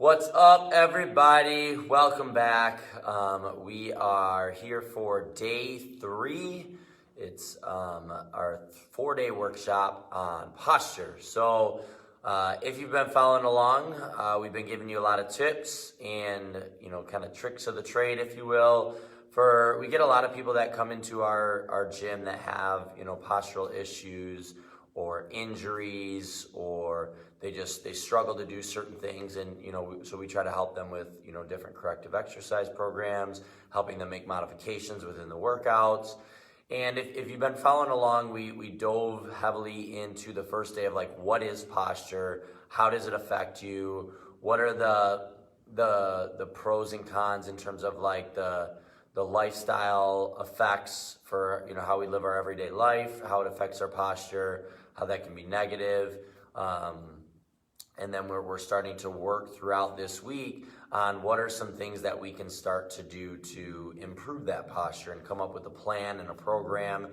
What's up, everybody? Welcome back. We are here for day 3. It's our 4-day workshop on posture. So if you've been following along, we've been giving you a lot of tips and kind of tricks of the trade, if you will. We get a lot of people that come into our gym that have postural issues or injuries, or they struggle to do certain things, and so we try to help them with different corrective exercise programs, helping them make modifications within the workouts. And if you've been following along, we dove heavily into the first day of what is posture, how does it affect you, what are the pros and cons in terms of the lifestyle effects for how we live our everyday life, how it affects our posture, how that can be negative. And then we're starting to work throughout this week on what are some things that we can start to do to improve that posture and come up with a plan and a program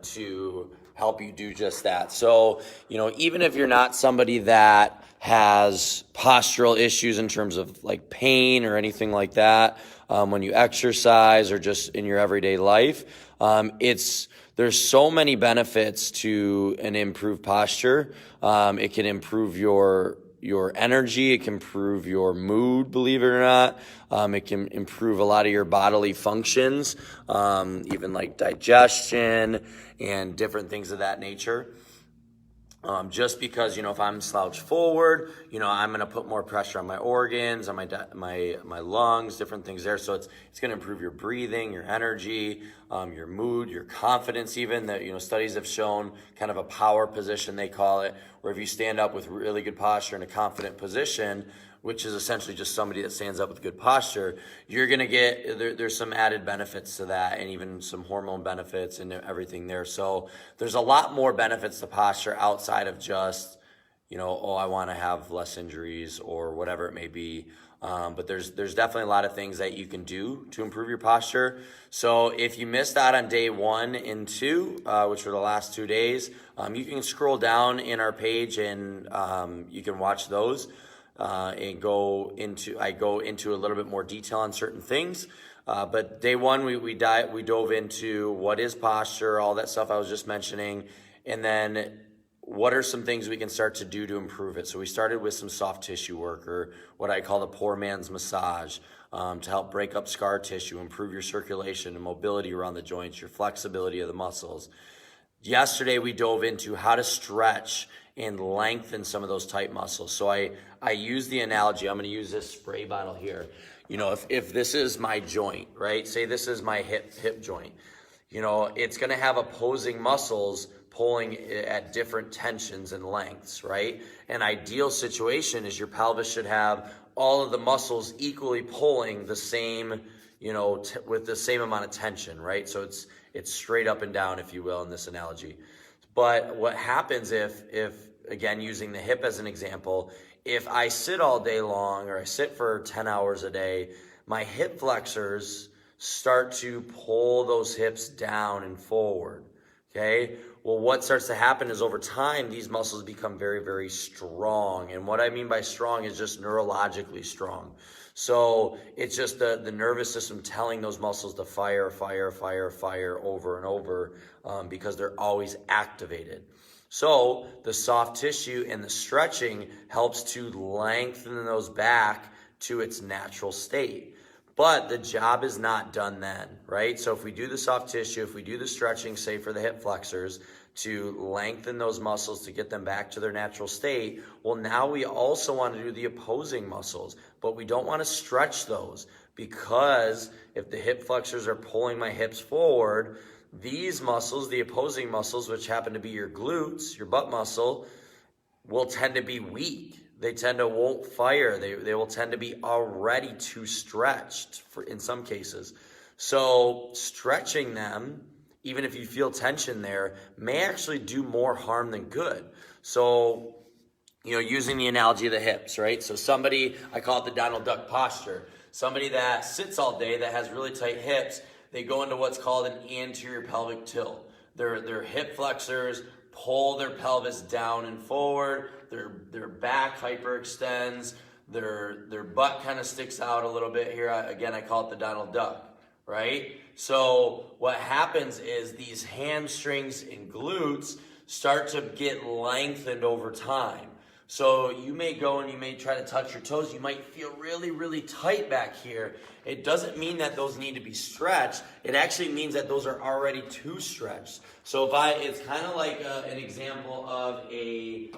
to help you do just that. So, even if you're not somebody that has postural issues in terms of pain or anything like that, when you exercise or just in your everyday life, there's so many benefits to an improved posture. It can improve your energy. It can improve your mood, believe it or not. It can improve a lot of your bodily functions, even like digestion and different things of that nature. Just because, if I'm slouched forward, I'm going to put more pressure on my organs, on my lungs, different things there. So it's going to improve your breathing, your energy, your mood, your confidence even. That, studies have shown kind of a power position, they call it, where if you stand up with really good posture in a confident position, which is essentially just somebody that stands up with good posture, you're going to get, there's some added benefits to that, and even some hormone benefits and everything there. So there's a lot more benefits to posture outside of just, I want to have less injuries or whatever it may be. But there's definitely a lot of things that you can do to improve your posture. So if you missed out on day 1 and 2, which were the last 2 days, you can scroll down in our page and you can watch those. And I go into a little bit more detail on certain things. But day 1, we dove into what is posture, all that stuff I was just mentioning, and then what are some things we can start to do to improve it. So we started with some soft tissue work, or what I call the poor man's massage, to help break up scar tissue, improve your circulation and mobility around the joints, your flexibility of the muscles. Yesterday, we dove into how to stretch and lengthen some of those tight muscles. So I use the analogy, I'm going to use this spray bottle here. If this is my joint, right? Say this is my hip joint. It's going to have opposing muscles pulling at different tensions and lengths, right? An ideal situation is your pelvis should have all of the muscles equally pulling the same, with the same amount of tension, right? So it's straight up and down, if you will, in this analogy. But what happens if again, using the hip as an example, if I sit all day long or I sit for 10 hours a day, my hip flexors start to pull those hips down and forward, okay? Well, what starts to happen is over time, these muscles become very, very strong. And what I mean by strong is just neurologically strong. So it's just the nervous system telling those muscles to fire, fire, fire, fire over and over, because they're always activated. So the soft tissue and the stretching helps to lengthen those back to its natural state. But the job is not done then, right? So if we do the soft tissue, if we do the stretching, say for the hip flexors, to lengthen those muscles to get them back to their natural state, well, now we also want to do the opposing muscles, but we don't want to stretch those, because if the hip flexors are pulling my hips forward, these muscles, the opposing muscles, which happen to be your glutes, your butt muscle, will tend to be weak. They won't fire. They will tend to be already too stretched in some cases. So stretching them, even if you feel tension there, may actually do more harm than good. So, using the analogy of the hips, right? So somebody, I call it the Donald Duck posture. Somebody that sits all day that has really tight hips, they go into what's called an anterior pelvic tilt. Their hip flexors pull their pelvis down and forward. Their back hyperextends. their butt kind of sticks out a little bit here. Again, I call it the Donald Duck, right? So what happens is these hamstrings and glutes start to get lengthened over time. So you may go and you may try to touch your toes. You might feel really, really tight back here. It doesn't mean that those need to be stretched. It actually means that those are already too stretched. So it's kind of like an example of a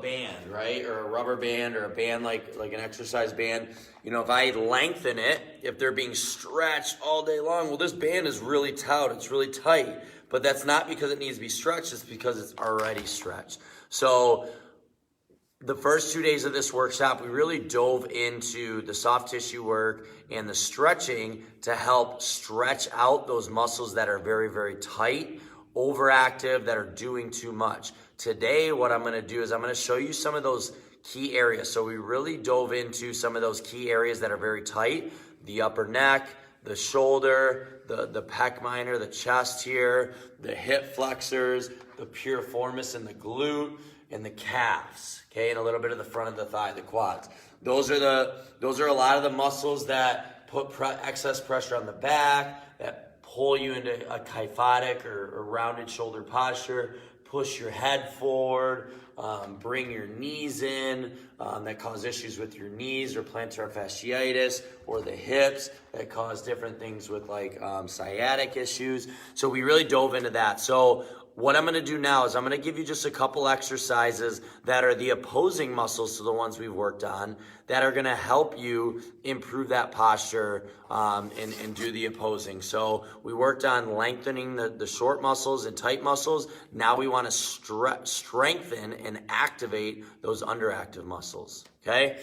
band, right? Or a rubber band, or a band like an exercise band. You know, if I lengthen it, if they're being stretched all day long, well, this band is really taut. It's really tight. But that's not because it needs to be stretched. It's because it's already stretched. So the first 2 days of this workshop, we really dove into the soft tissue work and the stretching to help stretch out those muscles that are very, very tight, overactive, that are doing too much. Today, what I'm going to do is I'm going to show you some of those key areas. So we really dove into some of those key areas that are very tight: the upper neck, the shoulder, the pec minor, the chest here, the hip flexors, the piriformis and the glute, and the calves, okay, and a little bit of the front of the thigh, the quads. Those are a lot of the muscles that put excess pressure on the back, that pull you into a kyphotic or rounded shoulder posture, push your head forward, bring your knees in, that cause issues with your knees, or plantar fasciitis, or the hips, that cause different things with like sciatic issues. So we really dove into that. So what I'm going to do now is I'm going to give you just a couple exercises that are the opposing muscles to the ones we've worked on, that are going to help you improve that posture and do the opposing. So we worked on lengthening the short muscles and tight muscles. Now we want to strengthen and activate those underactive muscles, okay?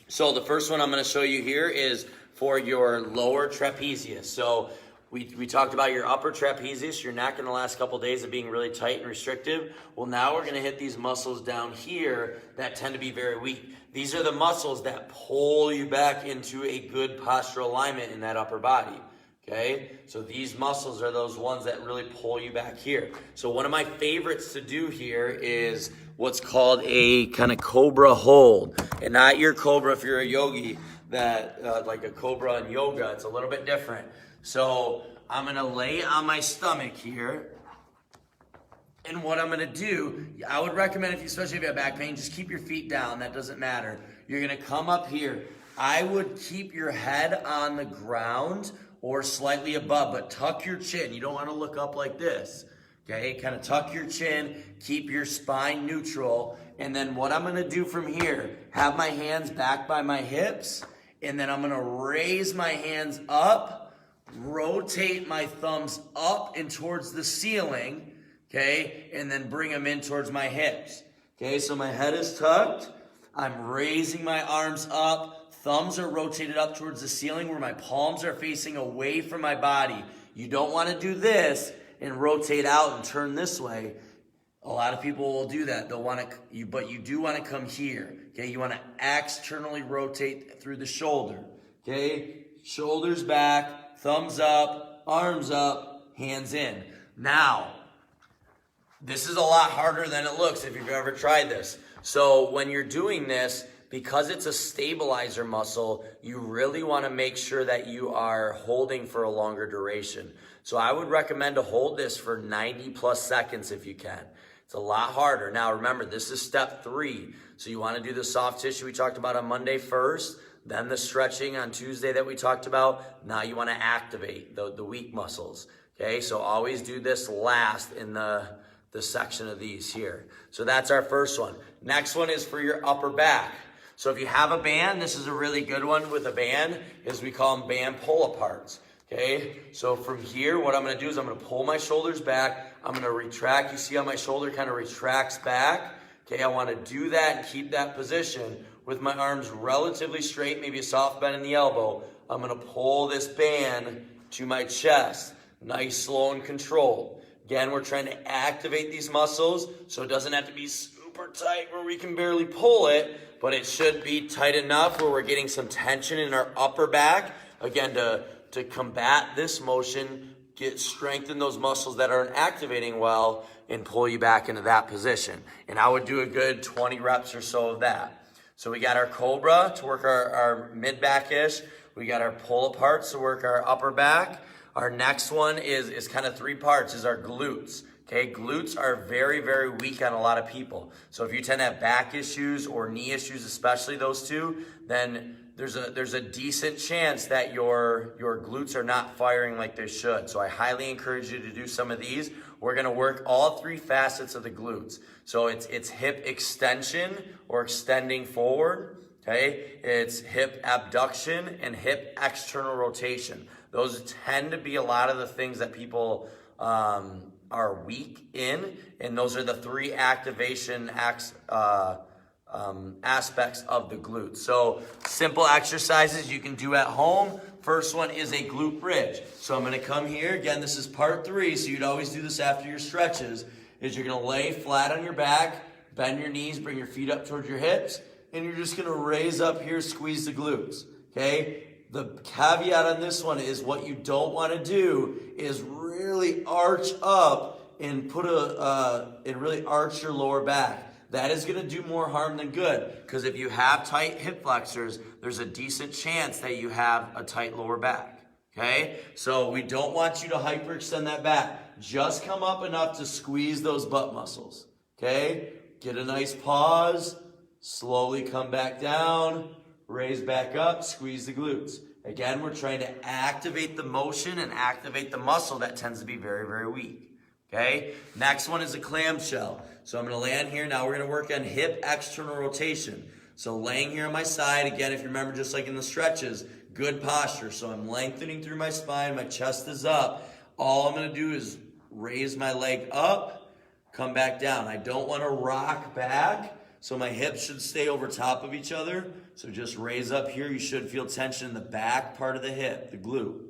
So the first one I'm going to show you here is for your lower trapezius. So we talked about your upper trapezius, your neck, in the last couple of days of being really tight and restrictive. Well, now we're going to hit these muscles down here that tend to be very weak. These are the muscles that pull you back into a good postural alignment in that upper body, okay? So these muscles are those ones that really pull you back here. So one of my favorites to do here is what's called a kind of cobra hold. And not your cobra if you're a yogi, that like a cobra in yoga. It's a little bit different. So I'm going to lay on my stomach here. And what I'm going to do, I would recommend, especially if you have back pain, just keep your feet down. That doesn't matter. You're going to come up here. I would keep your head on the ground or slightly above, but tuck your chin. You don't want to look up like this. Okay, kind of tuck your chin, keep your spine neutral. And then what I'm going to do from here, have my hands back by my hips. And then I'm going to raise my hands up. Rotate my thumbs up and towards the ceiling, okay? And then bring them in towards my hips, okay? So my head is tucked. I'm raising my arms up. Thumbs are rotated up towards the ceiling where my palms are facing away from my body. You don't want to do this and rotate out and turn this way. A lot of people will do that. They'll want to, but you do want to come here, okay? You want to externally rotate through the shoulder, okay? Shoulders back. Thumbs up, arms up, hands in. Now, this is a lot harder than it looks if you've ever tried this. So when you're doing this, because it's a stabilizer muscle, you really want to make sure that you are holding for a longer duration. So I would recommend to hold this for 90 plus seconds if you can. It's a lot harder. Now remember, this is step 3. So you want to do the soft tissue we talked about on Monday first. Then the stretching on Tuesday that we talked about. Now you want to activate the weak muscles. Okay, so always do this last in the section of these here. So that's our first one. Next one is for your upper back. So if you have a band, this is a really good one with a band, is we call them band pull-aparts. Okay, so from here, what I'm going to do is I'm going to pull my shoulders back. I'm going to retract. You see how my shoulder kind of retracts back? Okay, I want to do that and keep that position with my arms relatively straight, maybe a soft bend in the elbow. I'm going to pull this band to my chest. Nice, slow, and controlled. Again, we're trying to activate these muscles, so it doesn't have to be super tight where we can barely pull it, but it should be tight enough where we're getting some tension in our upper back. Again, to combat this motion, strengthen those muscles that aren't activating well and pull you back into that position. And I would do a good 20 reps or so of that. So we got our cobra to work our mid-back-ish. We got our pull aparts to work our upper back. Our next one is kind of 3 parts, is our glutes. Okay, glutes are very, very weak on a lot of people. So if you tend to have back issues or knee issues, especially those two, then there's a decent chance that your glutes are not firing like they should. So I highly encourage you to do some of these. We're gonna work all 3 facets of the glutes. So it's hip extension or extending forward, okay? It's hip abduction and hip external rotation. Those tend to be a lot of the things that people are weak in, and those are the 3 activation aspects of the glutes. So simple exercises you can do at home. First one is a glute bridge. So I'm going to come here. Again, this is part 3, so you'd always do this after your stretches, is you're going to lay flat on your back, bend your knees, bring your feet up towards your hips, and you're just going to raise up here, squeeze the glutes, okay? The caveat on this one is what you don't want to do is really arch up and really arch your lower back. That is going to do more harm than good, because if you have tight hip flexors, there's a decent chance that you have a tight lower back, okay? So we don't want you to hyperextend that back. Just come up enough to squeeze those butt muscles, okay? Get a nice pause, slowly come back down, raise back up, squeeze the glutes. Again, we're trying to activate the motion and activate the muscle that tends to be very, very weak. Okay, next one is a clamshell. So I'm going to land here. Now we're going to work on hip external rotation. So laying here on my side, again, if you remember, just like in the stretches, good posture. So I'm lengthening through my spine, my chest is up. All I'm going to do is raise my leg up, come back down. I don't want to rock back, so my hips should stay over top of each other. So just raise up here. You should feel tension in the back part of the hip, the glute.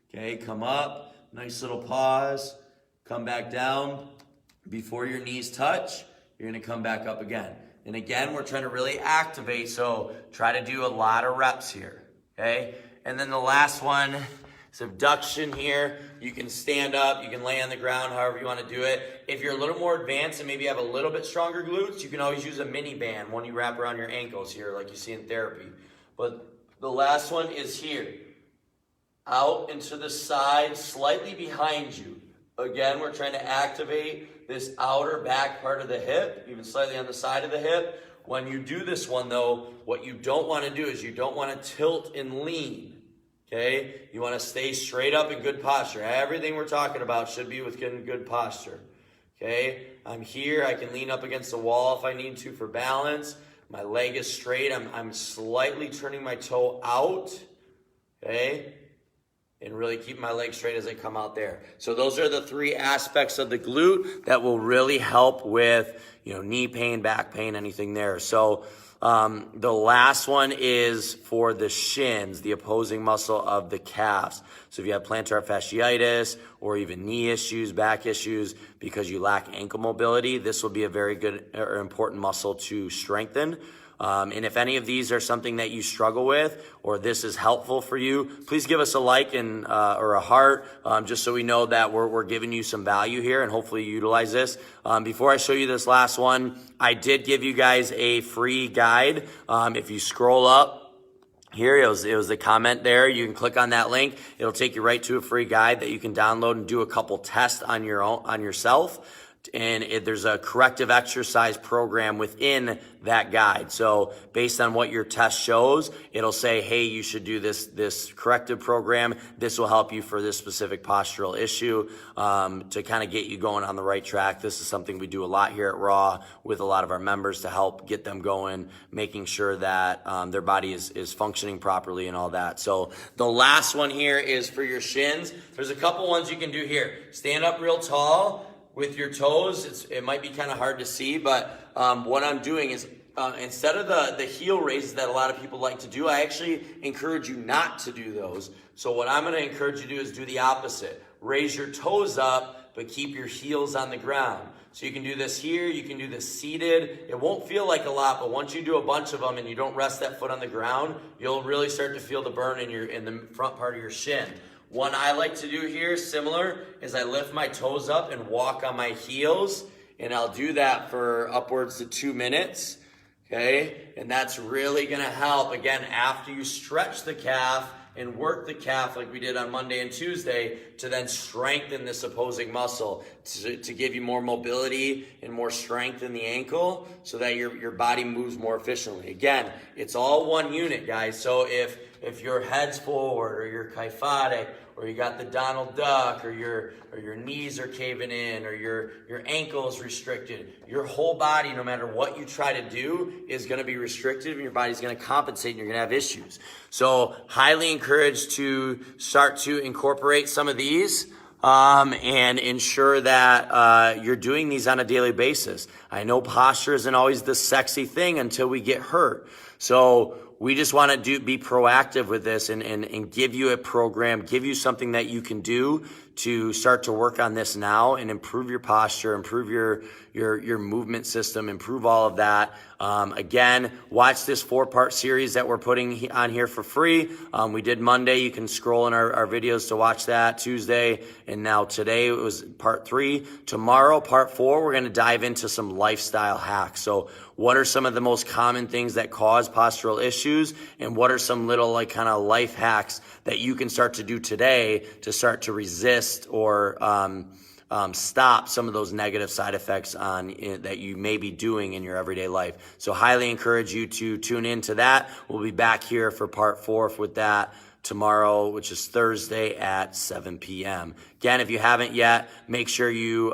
Okay, come up, nice little pause. Come back down. Before your knees touch, you're going to come back up again. And again, we're trying to really activate, so try to do a lot of reps here, okay? And then the last one, subduction here. You can stand up, you can lay on the ground, however you want to do it. If you're a little more advanced and maybe have a little bit stronger glutes, you can always use a mini band, one you wrap around your ankles here like you see in therapy. But the last one is here. Out and to the side, slightly behind you. Again, we're trying to activate this outer back part of the hip, even slightly on the side of the hip. When you do this one, though, what you don't want to do is you don't want to tilt and lean, okay? You want to stay straight up in good posture. Everything we're talking about should be within good posture, okay? I'm here. I can lean up against the wall if I need to for balance. My leg is straight. I'm slightly turning my toe out, okay? And really keep my legs straight as I come out there. So those are the 3 aspects of the glute that will really help with, knee pain, back pain, anything there. So the last one is for the shins, the opposing muscle of the calves. So if you have plantar fasciitis or even knee issues, back issues, because you lack ankle mobility, this will be a very good or important muscle to strengthen. And if any of these are something that you struggle with or this is helpful for you, please give us a like and or a heart just so we know that we're giving you some value here and hopefully you utilize this. Before I show you this last one, I did give you guys a free guide. If you scroll up here, it was the comment there. You can click on that link. It'll take you right to a free guide that you can download and do a couple tests on yourself. And there's a corrective exercise program within that guide. So based on what your test shows, it'll say, hey, you should do this corrective program. This will help you for this specific postural issue to kind of get you going on the right track. This is something we do a lot here at Raw with a lot of our members to help get them going, making sure that their body is functioning properly and all that. So the last one here is for your shins. There's a couple ones you can do here. Stand up real tall. With your toes, it might be kind of hard to see, but what I'm doing is instead of the heel raises that a lot of people like to do, I actually encourage you not to do those. So what I'm going to encourage you to do is do the opposite. Raise your toes up, but keep your heels on the ground. So you can do this here, you can do this seated. It won't feel like a lot, but once you do a bunch of them and you don't rest that foot on the ground, you'll really start to feel the burn in the front part of your shin. One I like to do here, similar, is I lift my toes up and walk on my heels, and I'll do that for upwards to 2 minutes. okay? And that's really gonna help, again, after you stretch the calf and work the calf like we did on Monday and Tuesday, to then strengthen this opposing muscle, to give you more mobility and more strength in the ankle so that your body moves more efficiently. Again, it's all one unit, guys. So if your head's forward, or you're kyphotic, or you got the Donald Duck, or your knees are caving in, or your ankle's restricted, your whole body, no matter what you try to do, is going to be restricted, and your body's going to compensate, and you're going to have issues. So highly encouraged to start to incorporate some of these and ensure that you're doing these on a daily basis. I know posture isn't always the sexy thing until we get hurt. So we just want to be proactive with this and give you a program, give you something that you can do to start to work on this now and improve your posture, improve your movement system, improve all of that. Again, watch this 4-part series that we're putting on here for free. We did Monday. You can scroll in our videos to watch that. Tuesday, and now today it was part 3. Tomorrow, part 4, we're going to dive into some lifestyle hacks. So what are some of the most common things that cause postural issues, and what are some little kind of life hacks that you can start to do today to start to resist or stop some of those negative side effects that you may be doing in your everyday life. So highly encourage you to tune into that. We'll be back here for part 4 with that tomorrow, which is Thursday at 7 p.m. Again, if you haven't yet, make sure you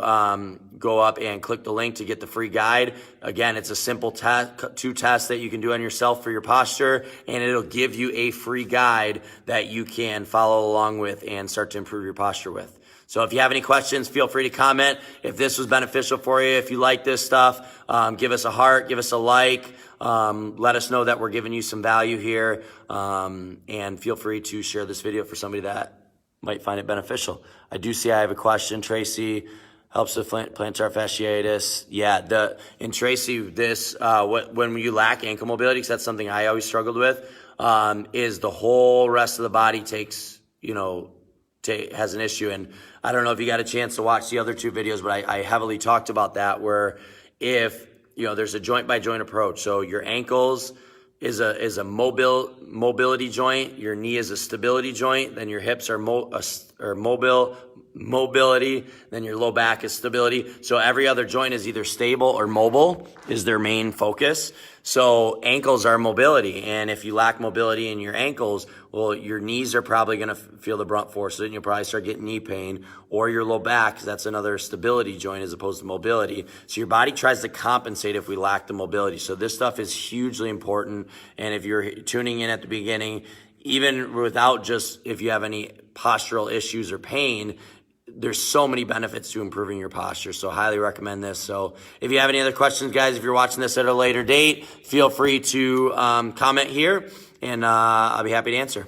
go up and click the link to get the free guide. Again, it's a simple 2 tests that you can do on yourself for your posture, and it'll give you a free guide that you can follow along with and start to improve your posture with. So if you have any questions, feel free to comment. If this was beneficial for you, if you like this stuff, give us a heart, give us a like. Let us know that we're giving you some value here. And feel free to share this video for somebody that might find it beneficial. I do see I have a question. Tracy, helps with plantar fasciitis. Yeah, in Tracy, this, when you lack ankle mobility, because that's something I always struggled with, is the whole rest of the body has an issue. And I don't know if you got a chance to watch the other 2 videos, but I heavily talked about that, where if, there's a joint by joint approach. So your ankles is a mobility joint, your knee is a stability joint, then your hips are mobility, then your low back is stability. So every other joint is either stable or mobile is their main focus. So ankles are mobility, and if you lack mobility in your ankles, well, your knees are probably going to feel the brunt force, so then you'll probably start getting knee pain, or your low back, because that's another stability joint as opposed to mobility. So your body tries to compensate if we lack the mobility. So this stuff is hugely important, and if you're tuning in at the beginning, even without just if you have any postural issues or pain, there's so many benefits to improving your posture. So highly recommend this. So if you have any other questions, guys, if you're watching this at a later date, feel free to comment here, and I'll be happy to answer.